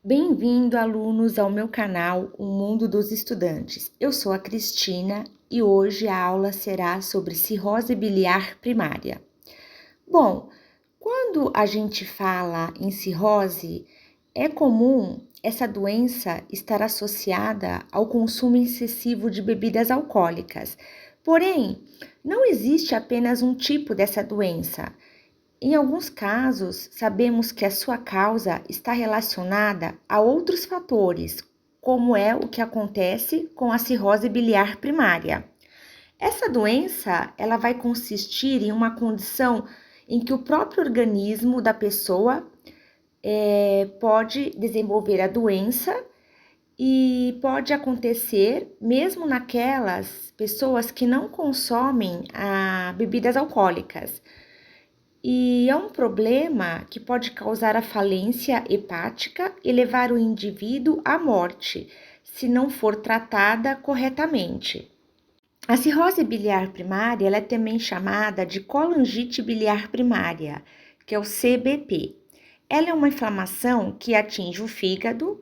Bem-vindo, alunos, ao meu canal O Mundo dos Estudantes. Eu sou a Cristina e hoje a aula será sobre cirrose biliar primária. Bom, quando a gente fala em cirrose, é comum essa doença estar associada ao consumo excessivo de bebidas alcoólicas. Porém, não existe apenas um tipo dessa doença. Em alguns casos, sabemos que a sua causa está relacionada a outros fatores, como é o que acontece com a cirrose biliar primária. Essa doença, ela vai consistir em uma condição em que o próprio organismo da pessoa pode desenvolver a doença e pode acontecer mesmo naquelas pessoas que não consomem bebidas alcoólicas. E é um problema que pode causar a falência hepática e levar o indivíduo à morte, se não for tratada corretamente. A cirrose biliar primária ela é também chamada de colangite biliar primária, que é o CBP. Ela é uma inflamação que atinge o fígado,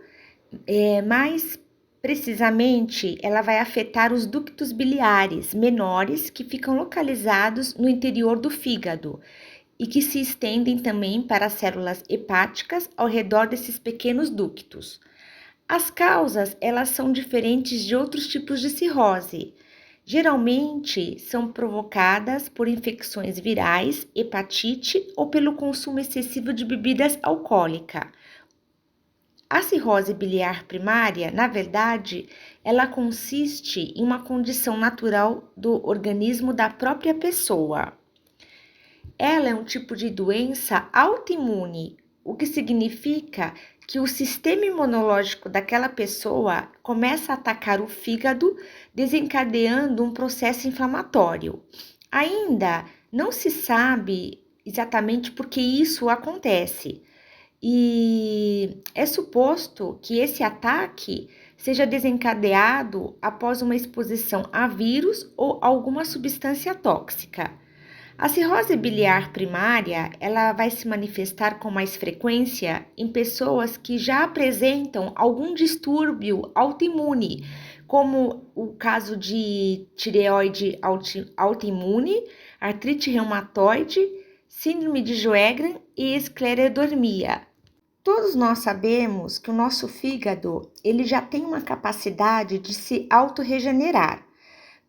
mais precisamente ela vai afetar os ductos biliares menores que ficam localizados no interior do fígado e que se estendem também para as células hepáticas ao redor desses pequenos ductos. As causas, elas são diferentes de outros tipos de cirrose. Geralmente são provocadas por infecções virais, hepatite ou pelo consumo excessivo de bebidas alcoólicas. A cirrose biliar primária, na verdade, ela consiste em uma condição natural do organismo da própria pessoa. Ela é um tipo de doença autoimune, o que significa que o sistema imunológico daquela pessoa começa a atacar o fígado, desencadeando um processo inflamatório. Ainda não se sabe exatamente por que isso acontece, e é suposto que esse ataque seja desencadeado após uma exposição a vírus ou alguma substância tóxica. A cirrose biliar primária, ela vai se manifestar com mais frequência em pessoas que já apresentam algum distúrbio autoimune, como o caso de tireoide autoimune, artrite reumatoide, síndrome de Sjögren e esclerodermia. Todos nós sabemos que o nosso fígado, ele já tem uma capacidade de se autorregenerar.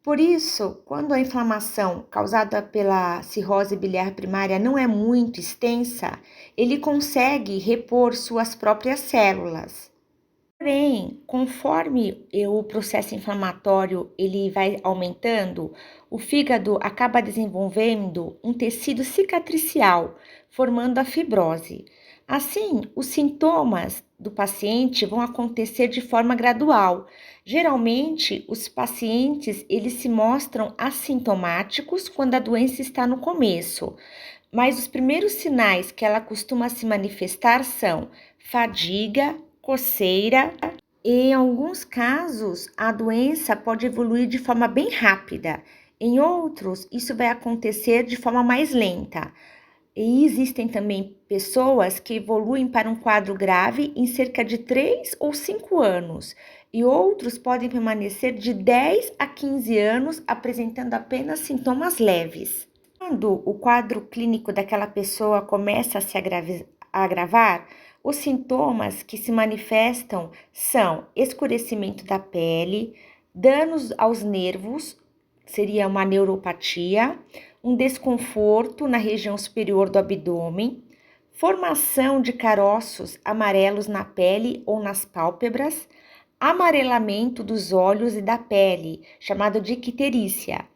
Por isso, quando a inflamação causada pela cirrose biliar primária não é muito extensa, ele consegue repor suas próprias células. Porém, conforme o processo inflamatório ele vai aumentando, o fígado acaba desenvolvendo um tecido cicatricial, formando a fibrose. Assim, os sintomas do paciente vão acontecer de forma gradual. Geralmente, os pacientes eles se mostram assintomáticos quando a doença está no começo, mas os primeiros sinais que ela costuma se manifestar são fadiga, coceira e, em alguns casos, a doença pode evoluir de forma bem rápida. Em outros, isso vai acontecer de forma mais lenta. E existem também pessoas que evoluem para um quadro grave em cerca de 3 ou 5 anos, e outros podem permanecer de 10 a 15 anos apresentando apenas sintomas leves. Quando o quadro clínico daquela pessoa começa a se agravar, os sintomas que se manifestam são escurecimento da pele, danos aos nervos, seria uma neuropatia, um desconforto na região superior do abdômen, formação de caroços amarelos na pele ou nas pálpebras, amarelamento dos olhos e da pele, chamado de icterícia,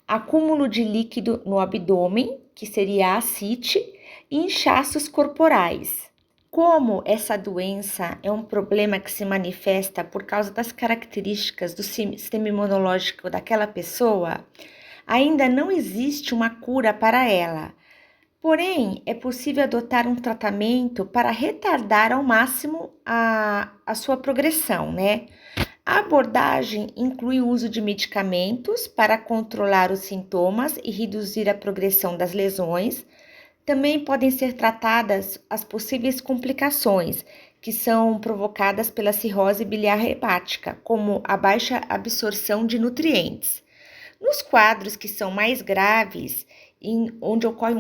acúmulo de líquido no abdômen, que seria a ascite, e inchaços corporais. Como essa doença é um problema que se manifesta por causa das características do sistema imunológico daquela pessoa, ainda não existe uma cura para ela. Porém, é possível adotar um tratamento para retardar ao máximo a sua progressão, né? A abordagem inclui o uso de medicamentos para controlar os sintomas e reduzir a progressão das lesões. Também podem ser tratadas as possíveis complicações, que são provocadas pela cirrose biliar hepática, como a baixa absorção de nutrientes. Nos quadros que são mais graves, onde ocorre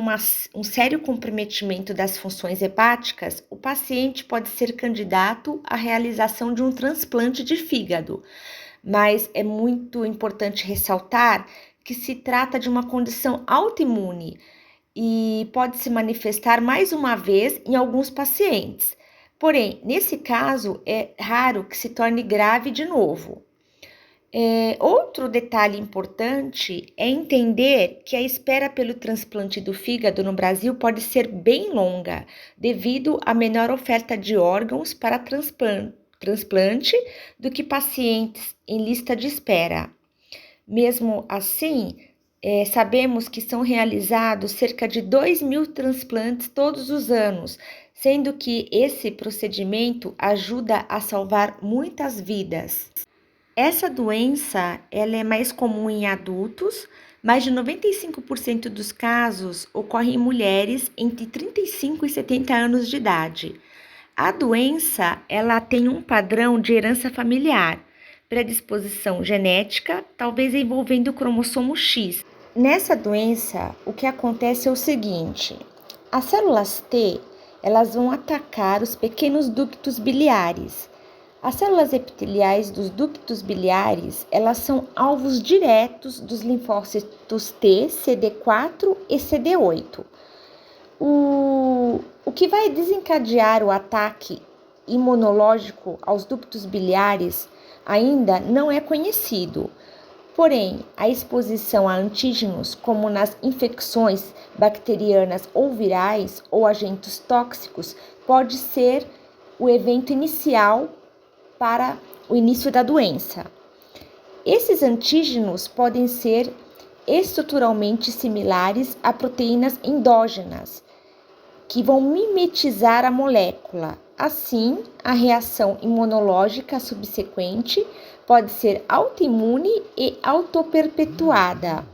um sério comprometimento das funções hepáticas, o paciente pode ser candidato à realização de um transplante de fígado, mas é muito importante ressaltar que se trata de uma condição autoimune e pode se manifestar mais uma vez em alguns pacientes. Porém, nesse caso, é raro que se torne grave de novo. Outro detalhe importante é entender que a espera pelo transplante do fígado no Brasil pode ser bem longa, devido à menor oferta de órgãos para transplante do que pacientes em lista de espera. Mesmo assim, sabemos que são realizados cerca de 2.000 transplantes todos os anos, sendo que esse procedimento ajuda a salvar muitas vidas. Essa doença ela é mais comum em adultos, mais de 95% dos casos ocorrem em mulheres entre 35 e 70 anos de idade. A doença ela tem um padrão de herança familiar, predisposição genética, talvez envolvendo o cromossomo X. Nessa doença, o que acontece é o seguinte: as células T, elas vão atacar os pequenos ductos biliares. As células epiteliais dos ductos biliares, elas são alvos diretos dos linfócitos T, CD4 e CD8. O que vai desencadear o ataque imunológico aos ductos biliares ainda não é conhecido. Porém, a exposição a antígenos, como nas infecções bacterianas ou virais ou agentes tóxicos, pode ser o evento inicial para o início da doença. Esses antígenos podem ser estruturalmente similares a proteínas endógenas, que vão mimetizar a molécula. Assim, a reação imunológica subsequente pode ser autoimune e autoperpetuada.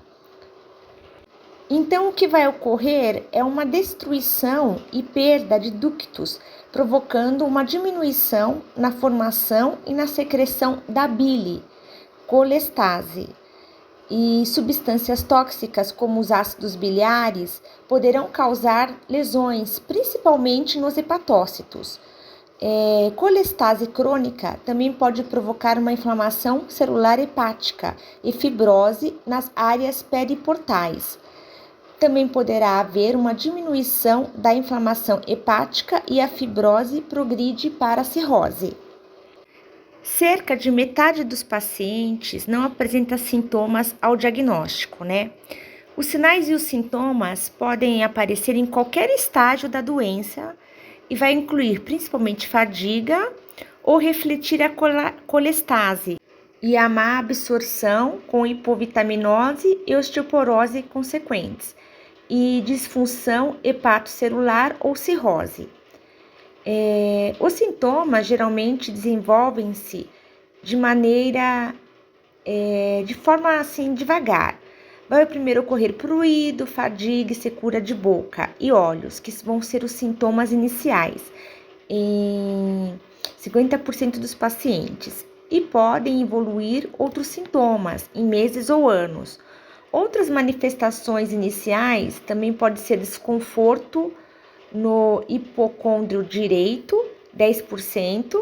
Então, o que vai ocorrer é uma destruição e perda de ductos, provocando uma diminuição na formação e na secreção da bile, colestase. E substâncias tóxicas, como os ácidos biliares, poderão causar lesões, principalmente nos hepatócitos. Colestase crônica também pode provocar uma inflamação celular hepática e fibrose nas áreas periportais. Também poderá haver uma diminuição da inflamação hepática e a fibrose progride para a cirrose. Cerca de metade dos pacientes não apresenta sintomas ao diagnóstico, né? Os sinais e os sintomas podem aparecer em qualquer estágio da doença e vai incluir principalmente fadiga ou refletir a colestase e a má absorção com hipovitaminose e osteoporose consequentes e disfunção hepatocelular ou cirrose. Os sintomas geralmente desenvolvem-se de forma assim devagar. Vai primeiro ocorrer pruído, fadiga e secura de boca e olhos, que vão ser os sintomas iniciais em 50% dos pacientes e podem evoluir outros sintomas em meses ou anos. Outras manifestações iniciais também pode ser desconforto no hipocôndrio direito, 10%,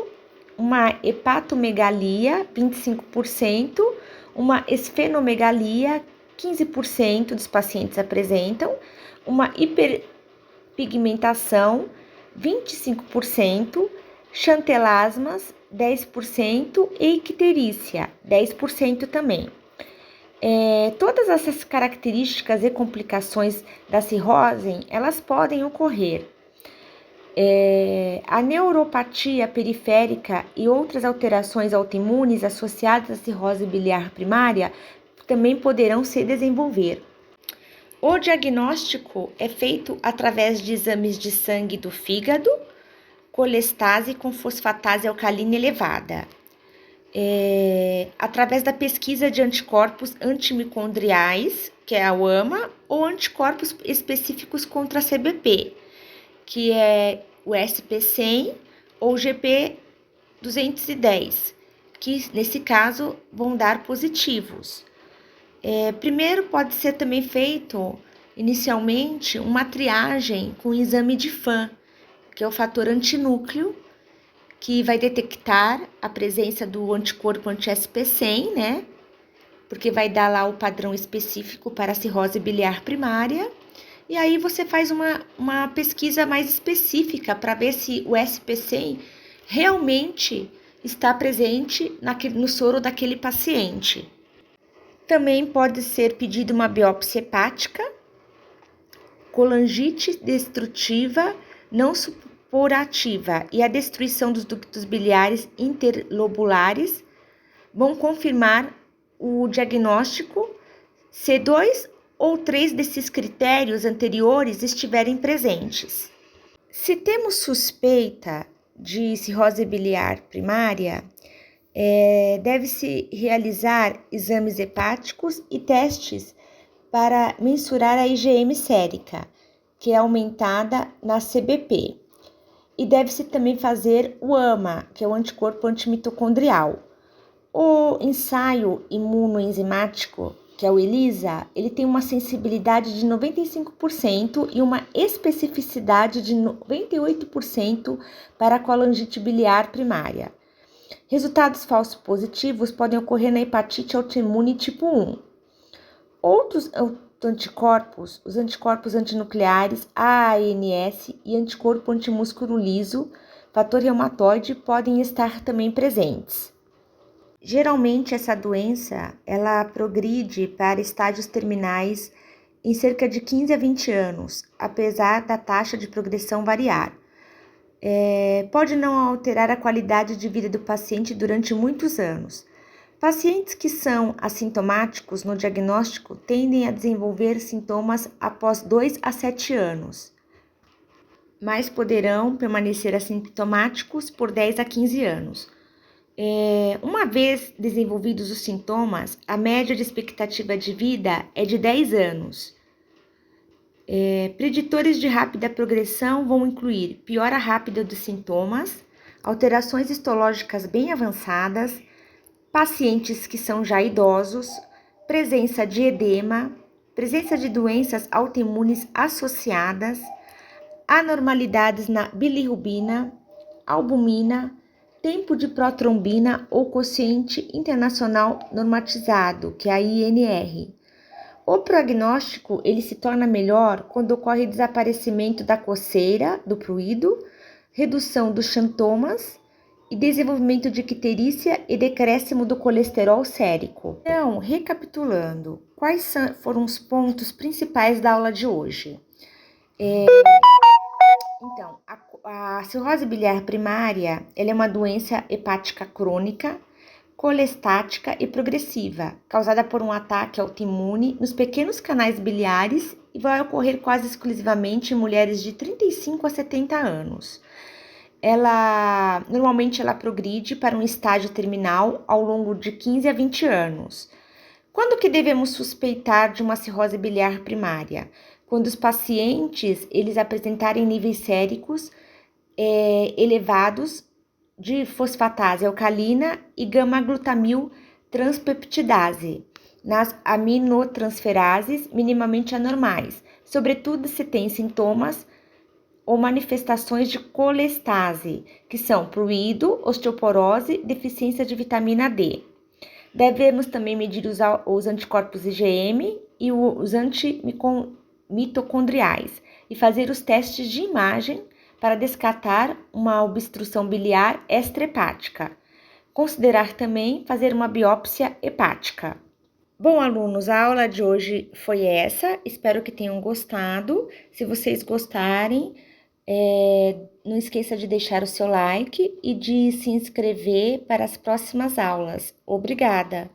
uma hepatomegalia, 25%, uma esfenomegalia, 15% dos pacientes apresentam, uma hiperpigmentação, 25%, chantelasmas, 10% e icterícia, 10% também. Todas essas características e complicações da cirrose, elas podem ocorrer. A neuropatia periférica e outras alterações autoimunes associadas à cirrose biliar primária também poderão se desenvolver. O diagnóstico é feito através de exames de sangue do fígado, colestase com fosfatase alcalina elevada. Através da pesquisa de anticorpos antimicondriais, que é a UAMA, ou anticorpos específicos contra a CBP, que é o SP100 ou GP210, que nesse caso vão dar positivos. Primeiro pode ser também feito inicialmente uma triagem com exame de FAM, que é o fator antinúcleo, que vai detectar a presença do anticorpo anti-SP100, né? Porque vai dar lá o padrão específico para a cirrose biliar primária. E aí você faz uma pesquisa mais específica para ver se o SP100 realmente está presente no soro daquele paciente. Também pode ser pedida uma biópsia hepática, colangite destrutiva não supurativa e a destruição dos ductos biliares interlobulares vão confirmar o diagnóstico se 2 ou 3 desses critérios anteriores estiverem presentes. Se temos suspeita de cirrose biliar primária, deve-se realizar exames hepáticos e testes para mensurar a IgM sérica, que é aumentada na CBP. E deve-se também fazer o AMA, que é o anticorpo antimitocondrial. O ensaio imunoenzimático, que é o ELISA, ele tem uma sensibilidade de 95% e uma especificidade de 98% para a colangite biliar primária. Resultados falsos positivos podem ocorrer na hepatite autoimune tipo 1. Outros anticorpos, os anticorpos antinucleares, AANS e anticorpo antimúsculo liso, fator reumatoide, podem estar também presentes. Geralmente essa doença, ela progride para estágios terminais em cerca de 15 a 20 anos, apesar da taxa de progressão variar. Pode não alterar a qualidade de vida do paciente durante muitos anos. Pacientes que são assintomáticos no diagnóstico tendem a desenvolver sintomas após 2 a 7 anos, mas poderão permanecer assintomáticos por 10 a 15 anos. Uma vez desenvolvidos os sintomas, a média de expectativa de vida é de 10 anos. Preditores de rápida progressão vão incluir piora rápida dos sintomas, alterações histológicas bem avançadas, pacientes que são já idosos, presença de edema, presença de doenças autoimunes associadas, anormalidades na bilirrubina, albumina, tempo de protrombina ou quociente internacional normatizado, que é a INR. O prognóstico ele se torna melhor quando ocorre desaparecimento da coceira, do pruído, redução dos xantomas e desenvolvimento de icterícia e decréscimo do colesterol sérico. Então, recapitulando, quais foram os pontos principais da aula de hoje? Então, a cirrose biliar primária ela é uma doença hepática crônica, colestática e progressiva, causada por um ataque autoimune nos pequenos canais biliares e vai ocorrer quase exclusivamente em mulheres de 35 a 70 anos. Normalmente ela progride para um estágio terminal ao longo de 15 a 20 anos. Quando que devemos suspeitar de uma cirrose biliar primária? Quando os pacientes eles apresentarem níveis séricos elevados de fosfatase alcalina e gama-glutamil transpeptidase, nas aminotransferases minimamente anormais, sobretudo se tem sintomas ou manifestações de colestase, que são pruído, osteoporose, deficiência de vitamina D. Devemos também medir os anticorpos IgM e os antimitocondriais e fazer os testes de imagem para descartar uma obstrução biliar extrahepática. Considerar também fazer uma biópsia hepática. Bom, alunos, a aula de hoje foi essa. Espero que tenham gostado. Se vocês gostarem, não esqueça de deixar o seu like e de se inscrever para as próximas aulas. Obrigada!